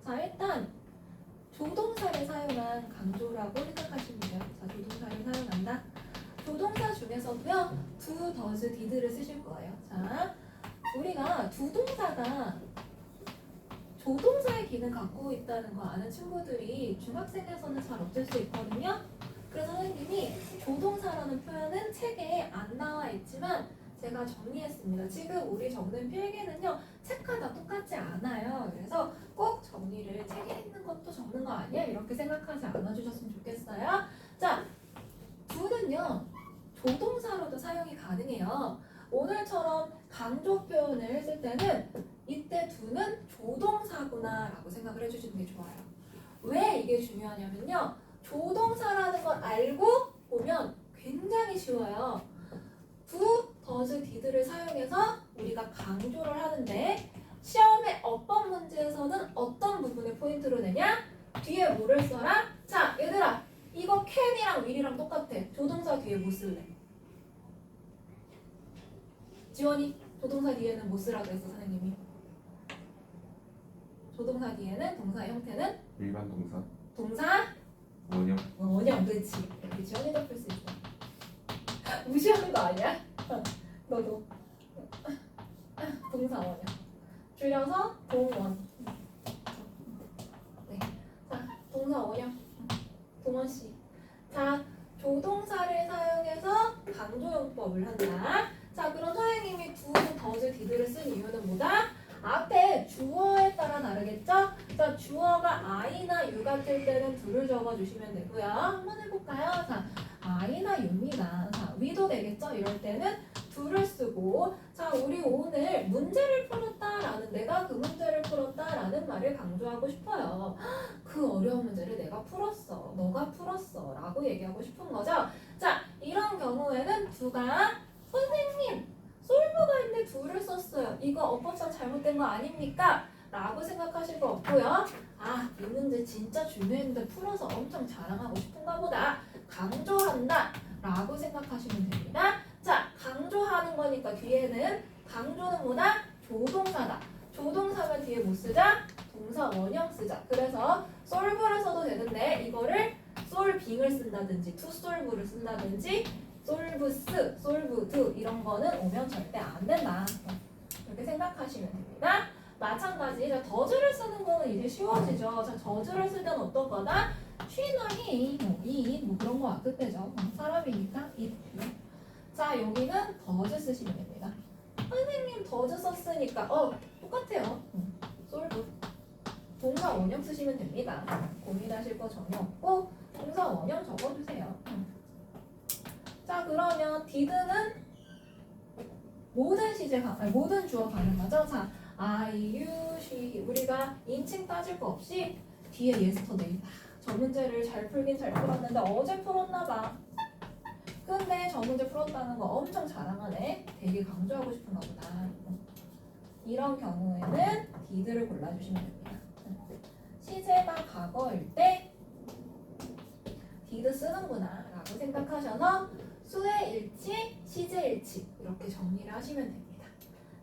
자, 일단 조동사를 사용한 강조라고 생각하시면 돼요. 자, 조동사를 사용한다. 조동사 중에서도요, do, does, did를 쓰실 거예요. 자, 우리가 두 동사가 조동사의 기능 갖고 있다는 거 아는 친구들이 중학생에서는 잘 없을 수 있거든요. 그래서 선생님이 조동사라는 표현은 책에 안 나와 있지만 제가 정리했습니다. 지금 우리 적는 필기는요, 책마다 똑같지 않아요. 그래서 꼭 정리를 책에 있는 것도 적는 거 아니야? 이렇게 생각하지 않아주셨으면 좋겠어요. 자, do는요, 조동사로도 사용이 가능해요. 오늘처럼 강조 표현을 했을 때는 이때 do는 조동사구나 라고 생각을 해주시는 게 좋아요. 왜 이게 중요하냐면요, 조동사라는 걸 알고 보면 굉장히 쉬워요. do, does, did를 사용해서 우리가 강조를 하는데 시험의 어법 문제에서는 어떤 부분을 포인트로 내냐? 뒤에 뭐를 써라? 자, 얘들아, 이거 can이랑 will이랑 똑같아. 조동사 뒤에 뭐 쓸래? 지원이 조동사 뒤에는 뭐 쓰라고 했어, 선생님이? 조동사 뒤에는 동사 형태는? 일반 동사 동사? 원형 원형. 그렇지. 이렇게 지원이가 풀 수 있어. 무시하는 거 아니야? 너도. 동사 원형. 줄여서 동원. 네. 자, 동사 원형. 동원 씨. 자, 조동사를 사용해서 강조용법을 한다. 자, 그럼 선생님이 do, does, did를 쓴 이유는 뭐다? 앞에 주어에 따라 다르겠죠? 자, 주어가 I나 you 같을 때는 do를 적어주시면 되고요. 한번 해볼까요? 자, I나 you입니다. 자, we도 되겠죠? 이럴 때는 do를 쓰고, 자, 우리 오늘 문제를 풀었다라는, 내가 그 문제를 풀었다라는 말을 강조하고 싶어요. 그 어려운 문제를 내가 풀었어, 너가 풀었어 라고 얘기하고 싶은 거죠. 자, 이런 경우에는 do가 선생님, 솔브가 있는데 do를 썼어요. 이거 어법상 잘못된 거 아닙니까? 라고 생각하실 거 없고요. 아, 이 문제 진짜 중요했는데 풀어서 엄청 자랑하고 싶은가 보다. 강조한다 라고 생각하시면 됩니다. 자, 강조하는 거니까 뒤에는 강조는 뭐다? 조동사다. 조동사면 뒤에 뭐 쓰자? 동사 원형 쓰자. 그래서 솔브를 써도 되는데 이거를 솔빙을 쓴다든지 투솔브를 쓴다든지 솔브스, 솔브드 이런 거는 오면 절대 안 된다. 이렇게 생각하시면 됩니다. 마찬가지 더즈를 쓰는 거는 이제 쉬워지죠. 자, 더즈를 쓸 때는 어떤 거다? 쉬나 히, 뭐 그런 거 왔을 때죠. 사람이니까 이. 자, 여기는 더즈 쓰시면 됩니다. 선생님 더즈 썼으니까 똑같아요. 솔브. 동사 원형 쓰시면 됩니다. 고민하실 거 전혀 없고 동사 원형 적어주세요. 자, 그러면 did는 모든 시제 모든 주어 가능하죠. 자, I, you, she 우리가 인칭 따질 거 없이 뒤에 yesterday. 저 문제를 잘 풀긴 잘 풀었는데 어제 풀었나 봐. 근데 저 문제 풀었다는 거 엄청 자랑하네. 되게 강조하고 싶은가 보다. 이런 경우에는 did를 골라주시면 됩니다. 시제가 과거일 때 did 쓰는구나 라고 생각하셔서 수의 일치, 시제 일치 이렇게 정리를 하시면 됩니다.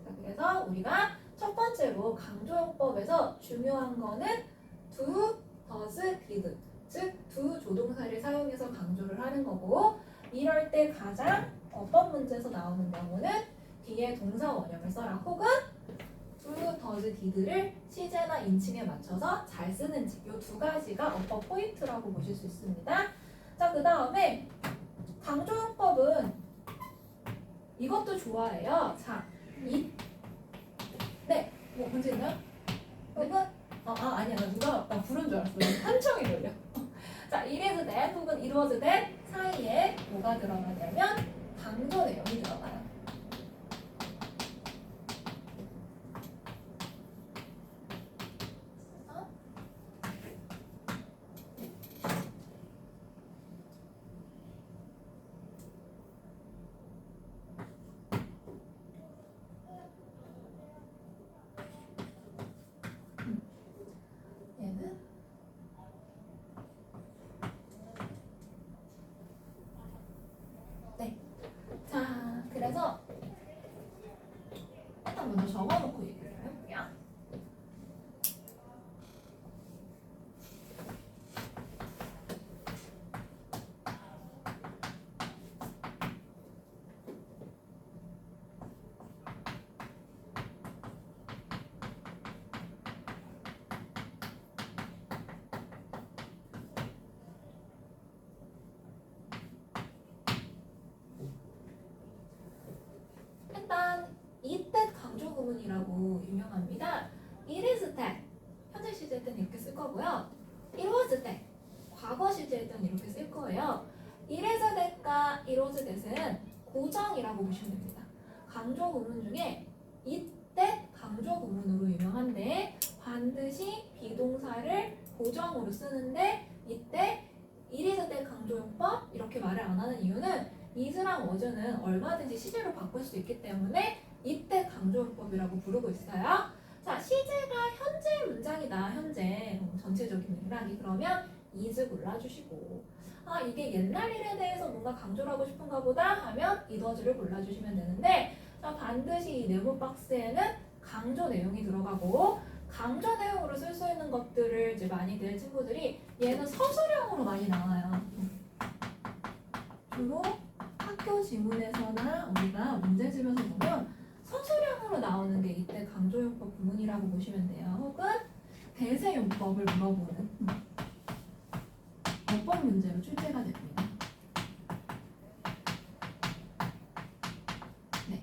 자, 그래서 우리가 첫 번째로 강조용법에서 중요한 거는 do, does, did 즉 do 조동사를 사용해서 강조를 하는 거고 이럴 때 가장 어법 문제에서 나오는 경우는 뒤에 동사 원형을 써라 혹은 do, does, did를 시제나 인칭에 맞춰서 잘 쓰는지 이 두 가지가 어법 포인트라고 보실 수 있습니다. 자, 그 다음에 강조용법은 이것도 좋아해요. 자, 뭐 문제 있나요? 혹은 아니야, 나 부른 줄 알았어. 한청이 걸려. 자, it is that 혹은 it was that 사이에 뭐가 들어가냐면 강조 내용이 들어가요. 얘는 자, 그래서 일단 먼저 적어놓고 얘기를 해볼게요. 부분이라고 유명합니다. It is that 현재 시제일 때는 이렇게 쓸 거고요. It was that 과거 시제일 때는 이렇게 쓸 거예요. It is that과 it was that은 고정이라고 보시면 됩니다. 강조 구문 중에 이때 강조 구문으로 유명한데 반드시 비동사를 고정으로 쓰는데 이때 it is that 강조용법 이렇게 말을 안 하는 이유는 is랑 was는 얼마든지 시제로 바꿀 수 있기 때문에 이때 강조용법이라고 부르고 있어요. 자, 시제가 현재 문장이다. 현재 전체적인 맥락이 그러면 is 골라주시고 아 이게 옛날 일에 대해서 뭔가 강조를 하고 싶은가 보다 하면 it was를 골라주시면 되는데 자, 반드시 이 네모 박스에는 강조 내용이 들어가고 강조 내용으로 쓸 수 있는 것들을 이제 많이들 친구들이 얘는 서술형으로 많이 나와요. 주로 학교 지문에서나 우리가 문제집에서 보면 서술형으로 나오는 게 이때 강조용법 부문이라고 보시면 돼요. 혹은 대세용법을 물어보는 어법 문제로 출제가 됩니다. 네.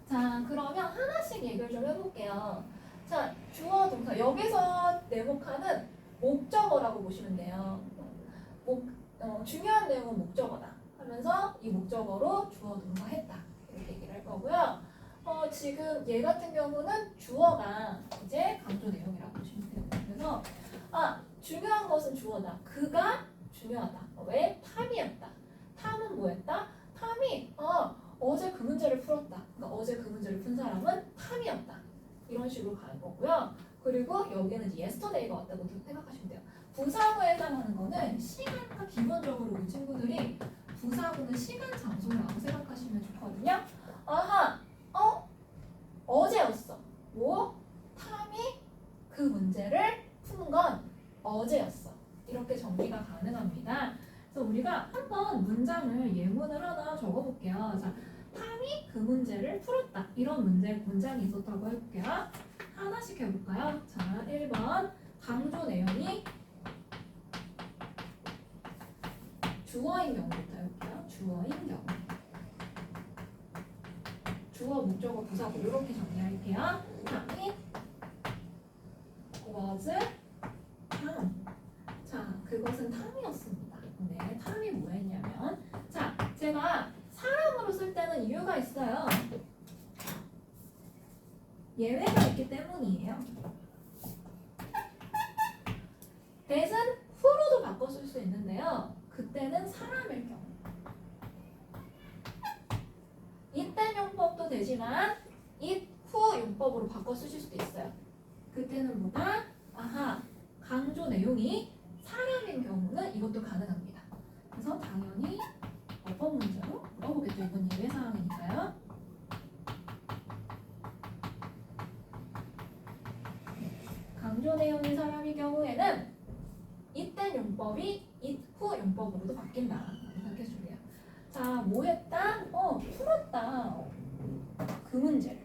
자, 그러면 하나씩 얘기를 좀 해볼게요. 자, 주어 동사 여기서 내목하는 목적어라고 보시면 돼요. 중요한 내용은 목적어다 하면서 이 목적어로 주어 동사 했다 이렇게 얘기를 할 거고요. 지금 얘 같은 경우는 주어가 이제 강조 내용이라고 보시면 돼요. 그래서 중요한 것은 주어다. 그가 중요하다. 왜? 탐이었다. 탐은 뭐였다? 탐이 어제 그 문제를 풀었다. 그러니까 어제 그 문제를 푼 사람은 탐이었다. 이런 식으로 가는 거고요. 그리고 여기는 이제 yesterday가 왔다고 생각하시면 돼요. 부사구에 해당하는 거는 시간과 기본적으로 우리 친구들이 부사구는 시간 장소라고 생각하시면 좋거든요. 어제였어. 뭐? 탐이 그 문제를 푸는 건 어제였어. 이렇게 정리가 가능합니다. 그래서 우리가 한번 문장을 예문을 하나 적어볼게요. 자, 탐이 그 문제를 풀었다. 이런 문장이 있었다고 해볼게요. 하나씩 해볼까요? 자, 1번 강조 내용이 주어인 경우부터 해볼게요. 주어인 경우. 주어, 목적어, 부사구 이렇게 정리할게요. 자, it was 탐. 자, 그것은 탐이었습니다. 네, 탐이 뭐였냐면 자, 제가 사람으로 쓸 때는 이유가 있어요. 예외가 있기 때문이에요. that은 who로도 바꿔 쓸 수 있는데요. 그때는 사람일 경우. 이때 용법도 되지만 it who 용법으로 바꿔 쓰실 수도 있어요. 그때는 뭐다? 강조 내용이 사람인 경우는 이것도 가능합니다. 그래서 당연히 어법 문제로 물어보겠죠. 이건 예외 사항이니까요. 강조 내용이 사람인 경우에는 이때 용법이 it who 용법으로도 바뀐다. 생각해 주세요. 자, 뭐 했다? 풀었다. 그 문제를.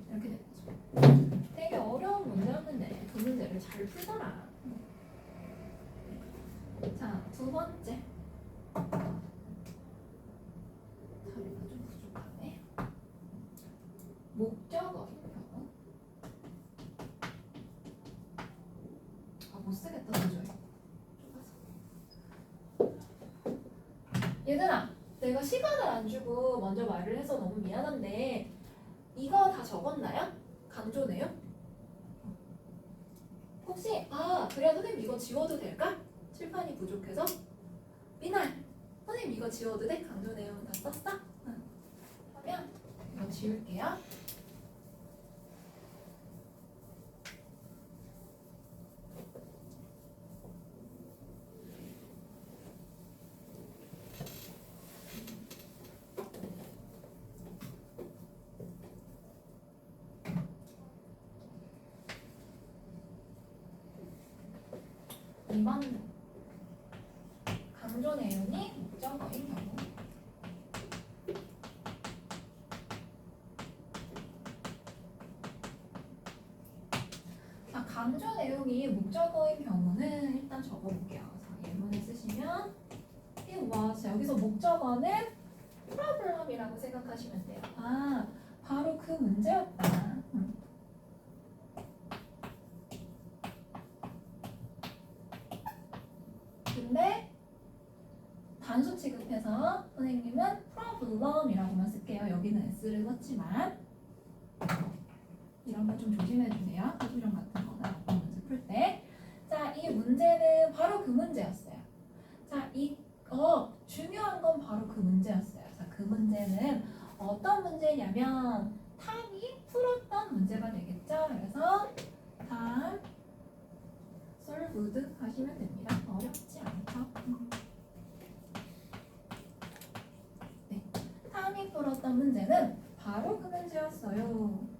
이렇게 되는 거죠. 되게 어려운 문제였는데 그 문제를 잘 풀더라. 자, 두 번째. 자리가 좀 부족하네. 목적어인 경우. 못 쓰겠다 도저히. 얘들아, 내가 시간을 안 주고 먼저 말을 해서 너무 미안한데 이거 다 적었나요? 강조 내용? 혹시 그래 선생님 이거 지워도 될까? 칠판이 부족해서? 미날 선생님 이거 지워도 돼? 강조 내용 다 썼어? 응. 하면 이거 지울게요. 이번 강조 내용이 목적어인 경우. 자, 강조 내용이 목적어인 경우는 예문만 적어볼게요. 자, 예문을 쓰시면 it was. 여기서 목적어는 problem이라고 생각하시면 돼요. 아, 바로 그 문제였다. 근데 단수 취급해서 선생님은 problem이라고만 쓸게요. 여기는 s를 썼지만 이런 거 좀 조심해 주세요. 사주령 같은 거나 어떤 문제 풀 때. 자, 이 문제는 바로 그 문제였어요. 자, 중요한 건 바로 그 문제였어요. 자, 그 문제는 어떤 문제냐면 탐이 풀었던 문제가 되겠죠. 그래서 탐 solved 하시면 됩니다. 어렵지 않죠? 네, 탐이 풀었던 문제는 바로 그 문제였어요.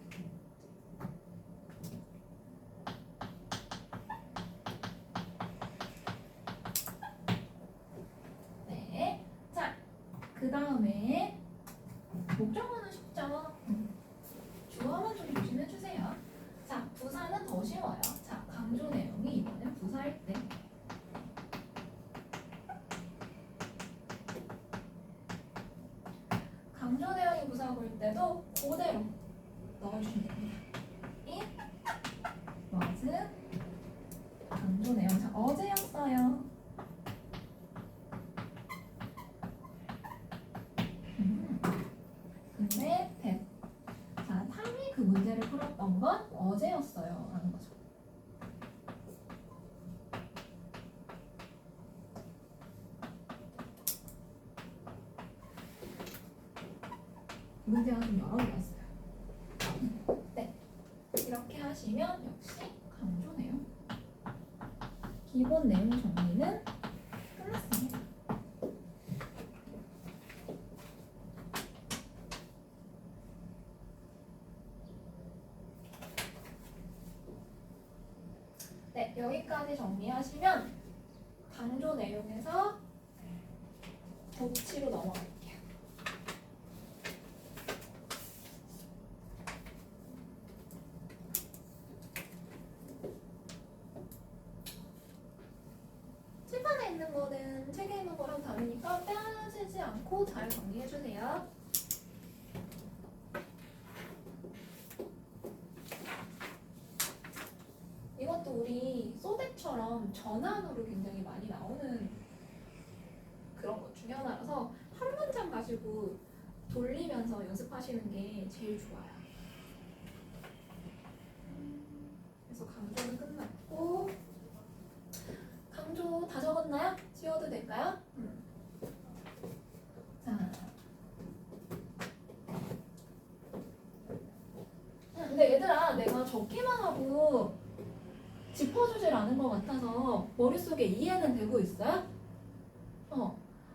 네, 자, 그 다음에 목적어는 쉽죠? 주어만 좀 조심해 주세요. 자, 부사는 더 쉬워요. 자, 강조 내용이 이번엔 부사일 때. 강조 내용이 부사일 때도 그대로 넣어주시면 됩니다. it was 강조 내용. 자, 어제였어요. 근데 that. 자, 탐이 그 문제를 풀었던 건 어제였어요. 라는 거죠. 문제가 좀 여러 개였어요. 네, 이렇게 하시면 역시 강조 내용. 기본 내용 정리는 끝났습니다. 네, 여기까지 정리하시면 강조 내용에서 독치로 넘어갈게요. 칠판에 있는 거는 책에 있는 거랑 다르니까 빼앗지 않고 잘 정리해주세요. 이것도 우리 소대처럼 전환으로 굉장히 많이 나오는 그런 것 중에 하나라서 한 문장 가지고 돌리면서 연습하시는 게 제일 좋아요. 그래서 강조는 끝났고, 강조 다 적었나요? 지워도 될까요? 자, 근데 얘들아, 내가 적기만 하고 짚어주질 않은 것 같아서 머릿속에 이해는 되고 있어요?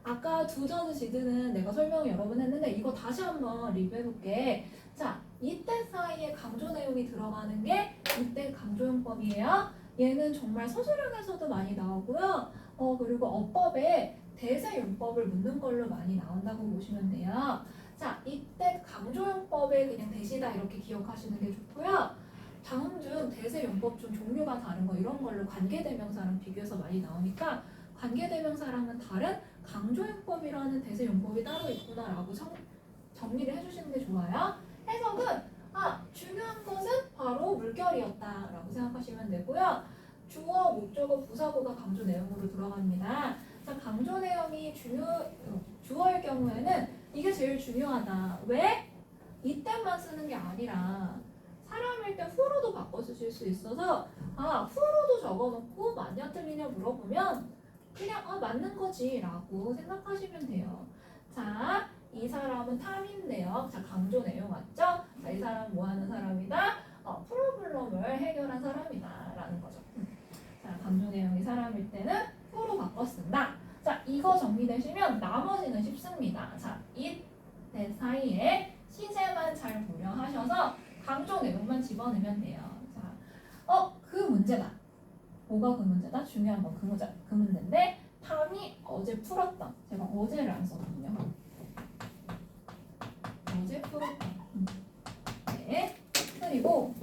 아까 두저드 지드는 내가 설명을 여러 번 했는데 이거 다시 한번 리뷰해볼게. 자, 이때 사이에 강조 내용이 들어가는 게 이때 강조용법이에요. 얘는 정말 서술형에서도 많이 나오고요. 그리고 어법에 대세용법을 묻는 걸로 많이 나온다고 보시면 돼요. 자, 이때 강조용법에 그냥 대시다 이렇게 기억하시는 게 좋고요. 다음 중 대세용법 중 종류가 다른 거 이런 걸로 관계대명사랑 비교해서 많이 나오니까 관계대명사랑은 다른 강조용법이라는 대세용법이 따로 있구나라고 정리를 해주시는 게 좋아요. 해석은 중요한 것은 바로 물결이었다라고 생각하시면 되고요. 주어, 목적어, 부사구가 강조 내용으로 들어갑니다. 자, 강조 내용이 주어일 경우에는 이게 제일 중요하다. 왜? 이때만 쓰는 게 아니라 사람일 때 후로도 바꿔 쓰실 수 있어서 후로도 적어놓고 맞냐 틀리냐 물어보면 그냥 맞는 거지 라고 생각하시면 돼요. 자, 이 사람은 탐인데요. 자, 강조 내용 맞죠? 자, 이 사람은 뭐 하는 사람이다? 프로블럼을 해결한 사람이다 라는 거죠. 자, 강조 내용이 사람일 때는 후로 바꿔 쓴다. 자, 이거 정리되시면 나머지는 쉽습니다. 자, 이 대 사이에 시제만 잘 고려하셔서 강조 내용만 집어넣으면 돼요. 자, 그 문제다. 뭐가 그 문제다? 중요한 건 그 문제인데 탐이 어제 풀었던, 제가 어제를 안 썼거든요. 어제 풀었던. 네. 그리고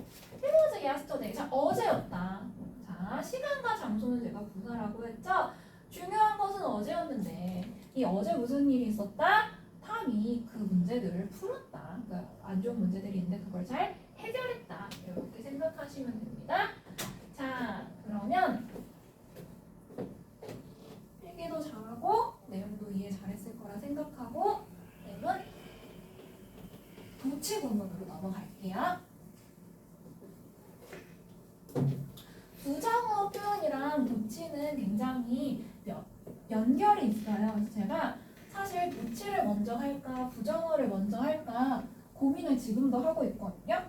it was yesterday. 자, 어제였다. 자, 시간과 장소는 제가 부사라고 이 어제 무슨 일이 있었다? 탐이 그 문제들을 풀었다. 그러니까 안 좋은 문제들이 있는데 그걸 잘 해결했다. 이렇게 생각하시면 됩니다. 자, 그러면 필기도 잘하고 내용도 이해 잘했을 거라 생각하고 내용은 도치 본문으로 넘어갈게요. 부정어 표현이랑 도치는 굉장히 연결이 있어요. 그래서 제가 사실 도치를 먼저 할까 부정어를 먼저 할까 고민을 지금도 하고 있거든요.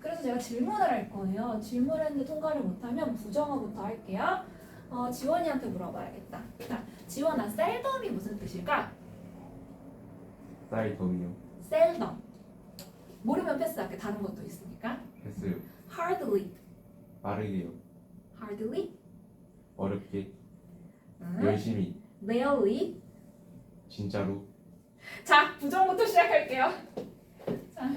그래서 제가 질문을 할 거예요. 질문했는데 통과를 못하면 부정어부터 할게요. 지원이한테 물어봐야겠다. 자, 지원아, 셀덤이 무슨 뜻일까? 쌀덤이요. 셀덤. 모르면 패스할게. 다른 것도 있으니까. 했어요. hardly. 빠르게요. hardly. 어렵게. 열심히. rarely. 진짜로. 자, 부정부터 시작할게요. 자,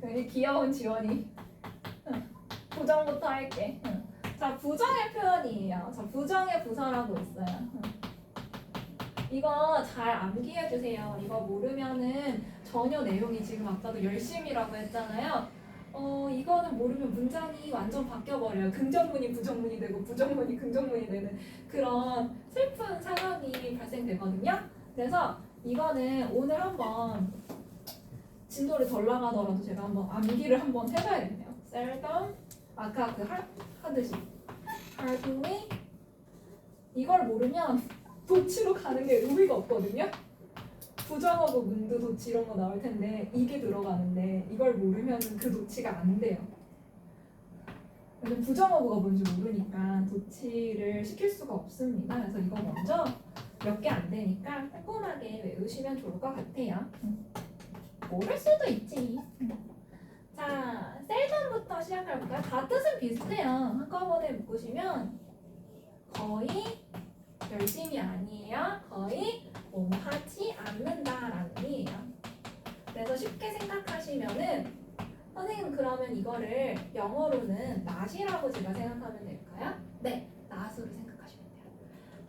여기 귀여운 지원이. 부정부터 할게. 자, 부정의 표현이에요. 자, 부정의 부사라고 있어요. 이거 잘 암기해주세요. 이거 모르면은 전혀 내용이 지금 아까도 열심히라고 했잖아요. 이거는 모르면 문장이 완전 바뀌어버려요. 긍정문이 부정문이 되고 부정문이 긍정문이 되는 그런 슬픈 상황이 발생되거든요. 그래서 이거는 오늘 한번 진도를 덜 나가더라도 제가 한번 암기를 한번 해봐야겠네요. seldom 아까 그 하듯이 hardly 이걸 모르면 도치로 가는 게 의미가 없거든요. 부정어고 문도 도치 이런 거 나올 텐데 이게 들어가는데 이걸 모르면 그 도치가 안 돼요. 부정어고가 뭔지 모르니까 도치를 시킬 수가 없습니다. 그래서 이거 먼저 몇 개 안 되니까 꼼꼼하게 외우시면 좋을 것 같아요. 모를 수도 있지. 자, 셀덤부터 시작해볼까요? 다 뜻은 비슷해요. 한꺼번에 묶으시면 거의 열심히 아니에요. 거의 하지 않는다라는 의미예요. 그래서 쉽게 생각하시면은 선생님 그러면 이거를 영어로는 not이라고 제가 생각하면 될까요? 네, not으로 생각하시면 돼요.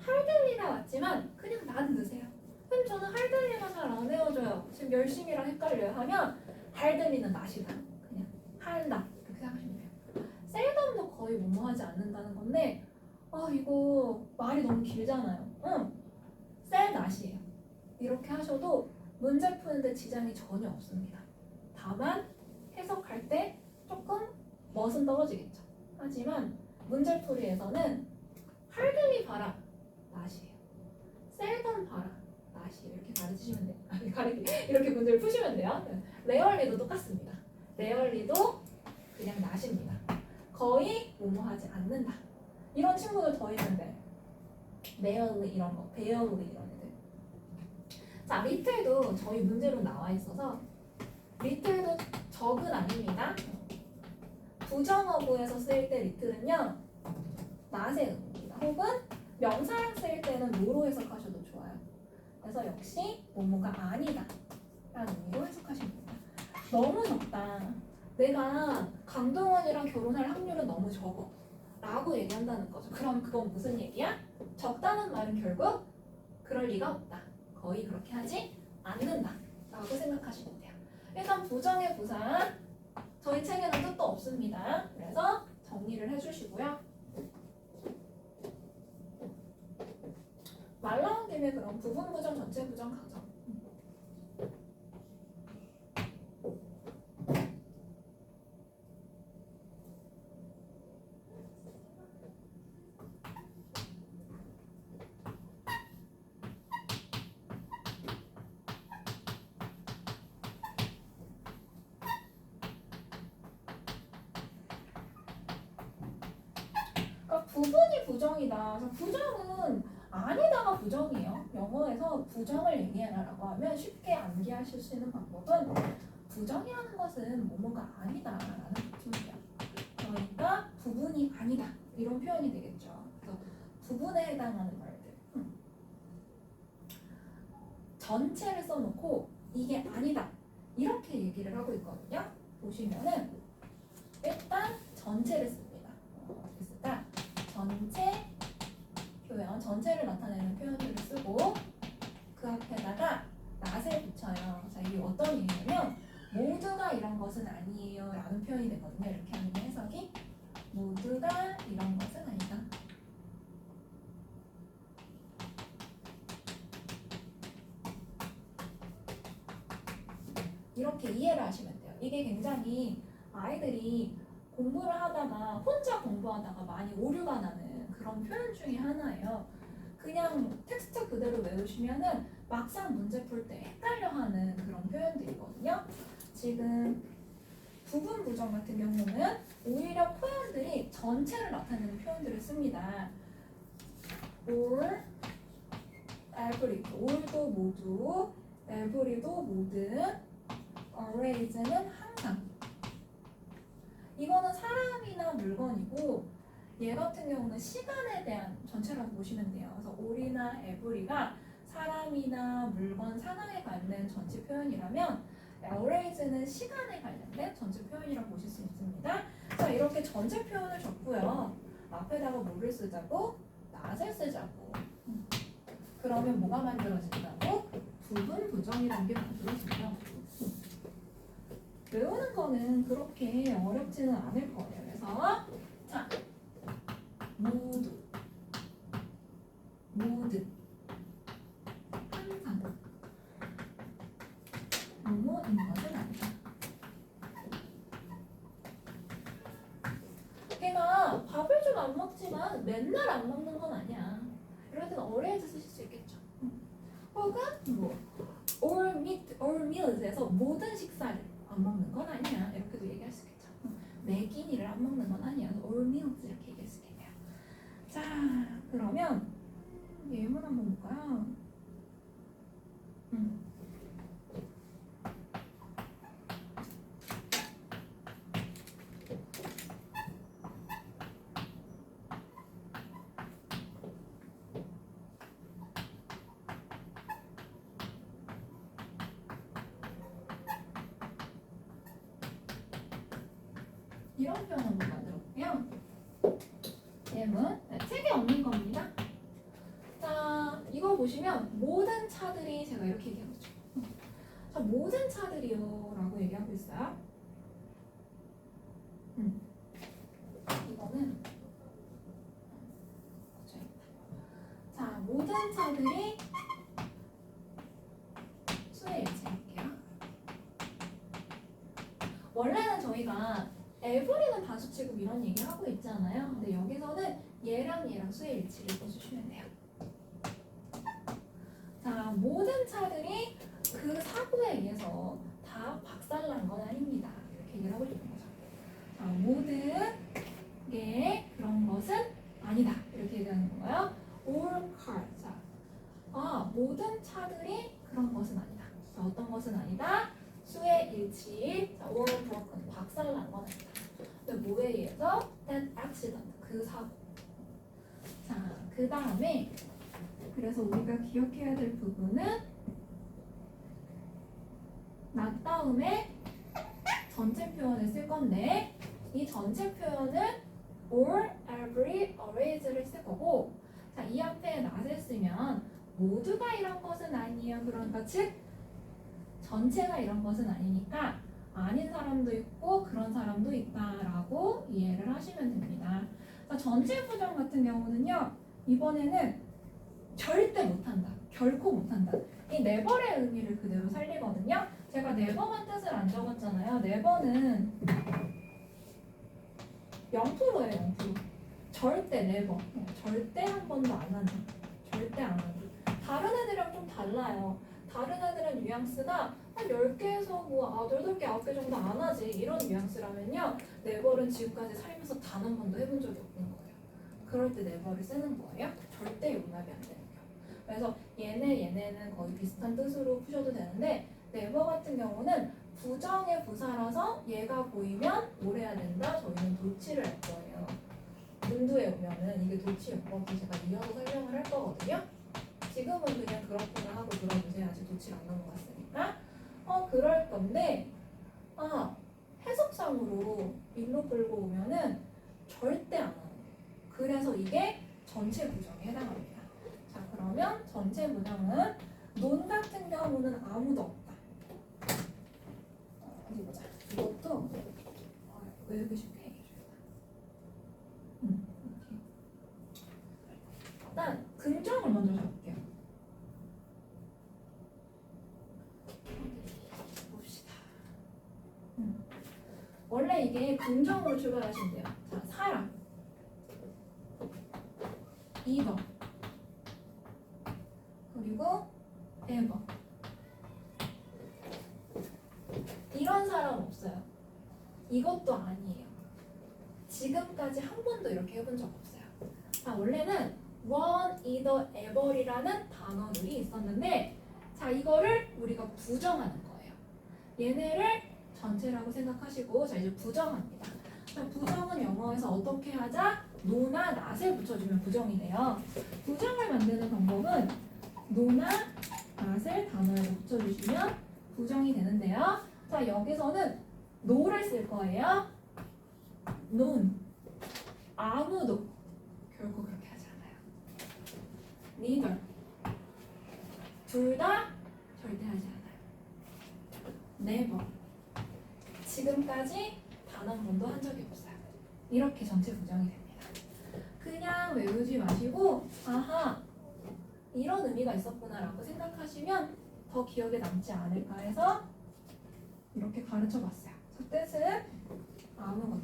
hardly가 왔지만 그냥 not 넣으세요. 선생님 저는 hardly가 잘 안 외워져요. 지금 열심히랑 헷갈려요 하면 hardly는 not이다. 그냥 한다 이렇게 생각하시면 돼요. seldom도 거의 뭐뭐하지 않는다는 건데 이거 말이 너무 길잖아요. 셀 not이에요. 이렇게 하셔도 문제 푸는데 지장이 전혀 없습니다. 다만 해석할 때 조금 멋은 떨어지겠죠. 하지만 문제풀이에서는 hardly 봐라 not이에요. seldom 봐라 not이에요. 이렇게 가르치시면 돼요. 이렇게 문제를 푸시면 돼요. rarely도 똑같습니다. rarely도 그냥 not입니다. 거의 뭐뭐하지 않는다. 이런 친구들 더 있는데 rarely 이런 거, barely 이런 애들. 자, 리틀도 저희 문제로 나와 있어서 리틀도 적은 아닙니다. 부정어구에서 쓰일 때 리틀은요 not의 의미입니다. 혹은 명사랑 쓰일 때는 no로 해석하셔도 좋아요. 그래서 역시 뭐뭐가 아니다 라는 의미로 해석하시면 됩니다. 너무 적다. 내가 강동원이랑 결혼할 확률은 너무 적어 라고 얘기한다는 거죠. 그럼 그건 무슨 얘기야? 적다는 말은 결국 그럴 리가 없다. 거의 그렇게 하지 않는다 라고 생각하시면 돼요. 일단 부정의 부사 저희 책에는 뜻도 없습니다. 그래서 정리를 해주시고요. 말 나온 김에 그럼 부분 부정, 전체 부정 가정. 부분이 부정이다. 부정은 아니다가 부정이에요. 영어에서 부정을 얘기해라라고 하면 쉽게 암기하실 수 있는 방법은 부정이라는 것은 뭐뭐가 아니다라는 뜻이에요. 그러니까 부분이 아니다 이런 표현이 되겠죠. 그래서 부분에 해당하는 말들. 전체를 써놓고 이게 아니다 이렇게 얘기를 하고 있거든요. 보시면은 일단 전체를 씁니다. 어떻게 쓸까? 전체 표현 이런 전체를 나타내는 표현들을 쓰고 그 앞에다가 not을 붙여요. 자, 이게 어떤 의미냐면 모두가 이런 것은 아니에요 라는 표현이 되거든요. 이렇게 하는 해석이 모두가 이런 것은 아니다. 이렇게 이해를 하시면 돼요. 이게 굉장히 아이들이 공부를 하다가 혼자 공부하다가 많이 오류가 나는 그런 표현 중에 하나예요. 그냥 텍스트 그대로 외우시면은 막상 문제 풀 때 헷갈려하는 그런 표현들이거든요. 지금 부분 부정 같은 경우는 오히려 표현들이 전체를 나타내는 표현들을 씁니다. all, every, all도 모두, every도 모든, always는 항상. 이거는 사람이나 물건이고 얘 같은 경우는 시간에 대한 전체라고 보시면 돼요. 그래서 all이나 every가 사람이나 물건, 상황에 관련된 전체 표현이라면 always는 시간에 관련된 전체 표현이라고 보실 수 있습니다. 자, 이렇게 전체 표현을 적고요. 앞에다가 뭐를 쓰자고? not을 쓰자고. 그러면 뭐가 만들어진다고? 부분 부정이라는 게 만들어진다고. 외우는 거는 그렇게 어렵지는 않을 거예요. 그래서 자, 모두, 모든, 항상, 뭐뭐인 것은 아니다. 걔가 밥을 좀 안 먹지만 맨날 안 먹는 건 아니야. 이럴 때는 always 쓰실 수 있겠죠. 혹은 뭐 all meals에서 모든 식사를 안 먹는 건 아니야. 이렇게도 얘기할 수 있겠죠. 매 끼니를 안 먹는 건 아니야. all meals 이렇게 얘기할 수 있겠네요. 자, 그러면 예문 한번 볼까요? 이런 표현 한번 만들어볼게요. 예문, 네, 책에 없는 겁니다. 자, 이거 보시면 모든 차들이 제가 이렇게 얘기하고 있죠. 자, 모든 차들이요 라고 얘기하고 있어요. 이거는 자, 모든 차들이 수의 일치할게요. 원래는 저희가 every는 단수 취급 이런 얘기 하고 있잖아요. 근데 여기서는 얘랑 수의 일치를 써주시면 돼요. 자, 모든 차들이 그 사고에 의해서 다 박살난 건 아닙니다. 이렇게 얘기를 하고 있는 거죠. 자, 모든 게 그런 것은 아니다. 이렇게 얘기하는 거예요. All cars. 자, 모든 차들이 그런 것은 아니다. 자, 어떤 것은 아니다? 수의 일치. 자, all broken. 박살난 건 아니다. 근데 뭐에 의해서? That accident. 그 사고. 자, 그 다음에 그래서 우리가 기억해야 될 부분은 not 다음에 전체 표현을 쓸 건데 이 전체 표현은 all, every, always를 쓸 거고 자, 이 앞에 not을 쓰면 모두가 이런 것은 아니에요. 그러니까 즉 전체가 이런 것은 아니니까 아닌 사람도 있고 그런 사람도 있다라고 이해를 하시면 됩니다. 자, 전체 부정 같은 경우는요. 이번에는 절대 못한다. 결코 못한다. 이 never의 의미를 그대로 살리거든요. 제가 never만 뜻을 안 적었잖아요. never는 0%예요. 0%. 절대 never. 절대 한 번도 안 한다. 절대 안 한다. 다른 애들이랑 좀 달라요. 다른 애들은 뉘앙스가 한 10개에서 뭐 8개, 9개 정도 안 하지. 이런 뉘앙스라면요. never는 지금까지 살면서 단 한 번도 해본 적이 없는 거예요. 그럴 때 never를 쓰는 거예요. 절대 용납이 안 되는 거예요. 그래서 얘네는 거의 비슷한 뜻으로 푸셔도 되는데 never 같은 경우는 부정의 부사라서 얘가 보이면 뭘 해야 된다? 저희는 도치를 할 거예요. 문두에 오면은 이게 도치 용법이 제가 이어서 설명을 할 거거든요. 지금은 그냥 그렇구나 하고 들어주세요. 아직 도치를 안 넘어갔으니까. 그럴 건데 해석상으로 일로 끌고 오면은 절대 안 하는 거예요. 그래서 이게 전체 부정에 해당합니다. 자, 그러면 전체 문형은 논 같은 경우는 아무도 없다. 어디 보자. 이것도 외우기 쉽게 해줘야겠다. 이렇게. 일단 긍정을 먼저 잡을게요. 봅시다. 원래 이게 긍정으로 출발하시면 돼요. 자, 사람 2번 그리고 1번 이런 사람 없어요. 이것도 아니에요. 지금까지 한 번도 이렇게 해본 적 없어요. 자, 원래는 one, either, ever이라는 단어들이 있었는데 자, 이거를 우리가 부정하는 거예요. 얘네를 전체라고 생각하시고 자, 이제 부정합니다. 자, 부정은 영어에서 어떻게 하자? 노나 낫을 붙여주면 부정이 돼요. 부정을 만드는 방법은 노나 낫을 단어에 붙여주시면 부정이 되는데요. 자, 여기서는 no를 쓸 거예요. none. 아무도 결코 그렇게 하지 않아요. neither. 둘 다 절대 하지 않아요. never. 지금까지 단 한 번도 한 적이 없어요. 이렇게 전체 부정이 됩니다. 그냥 외우지 마시고 아하 이런 의미가 있었구나라고 생각하시면 더 기억에 남지 않을까 해서 이렇게 가르쳐 봤어요. 그 뜻은 아무것도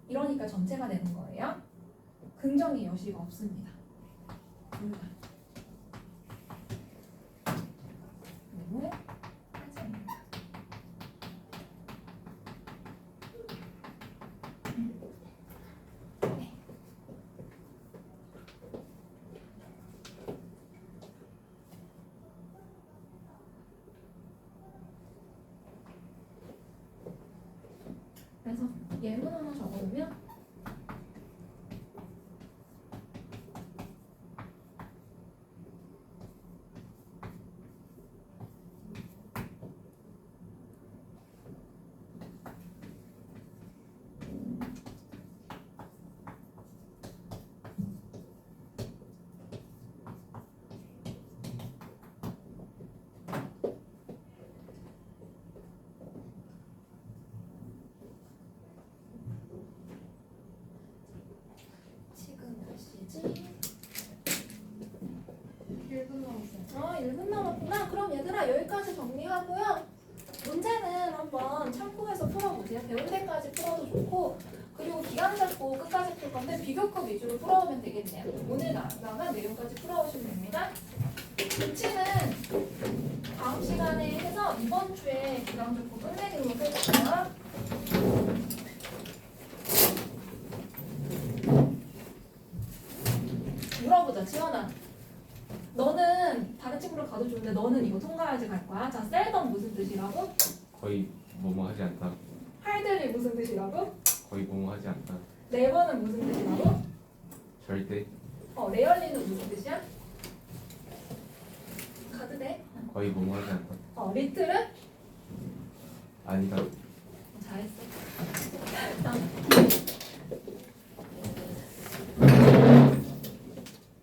이러니까 전체가 되는 거예요. 긍정의 여시가 없습니다. 둘 다. 그리고 하지 않는다. 네. 그래서 예문 하나 적어두면 지금 몇 시지? 1분 남았어요. 1분 남았구나. 그럼 얘들아 여기까지 정리하고요. 문제는 한번 참고해서 풀어보세요. 배운 데까지 풀어도 좋고 그리고 기간 잡고 끝까지 풀 건데 비교급 위주로 풀어오면 되겠네요. 오늘 나간 내용까지 풀어오시면 됩니다. 교치는 다음 시간에 해서 이번 주에 기간 잡고 끝내기로 해볼게요. 물어보자, 지연아. 너는 다른 친구랑 가도 좋은데 너는 이거 통과해야지 갈 거야. 자, 셀덤 무슨 뜻이라고? 거의 뭐뭐 하지 않다. 할들이 무슨 뜻이라고? 거의 뭐뭐 하지 않다. 네버는 무슨 뜻이라고? 절대. 레얼리는 무슨 뜻이야? 가도 돼? 거의 뭐뭐 하지 않다. 리틀은? 아니다. 잘했어. 다음.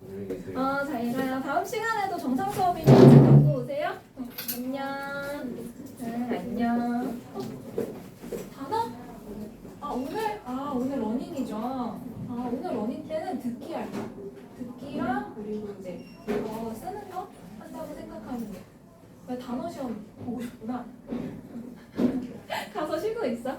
안녕히 계세요. 잘 가요. 다음 시간에도 정상 수업이니까 갖고 오세요. 안녕. 안녕. 단어? 오늘 러닝이죠. 오늘 러닝 때는 듣기 할 거야. 듣기랑 그리고 이제 이거 쓰는 거 한다고 생각하면 돼. 왜 단어 시험 보고 싶구나. 가서 쉬고 있어.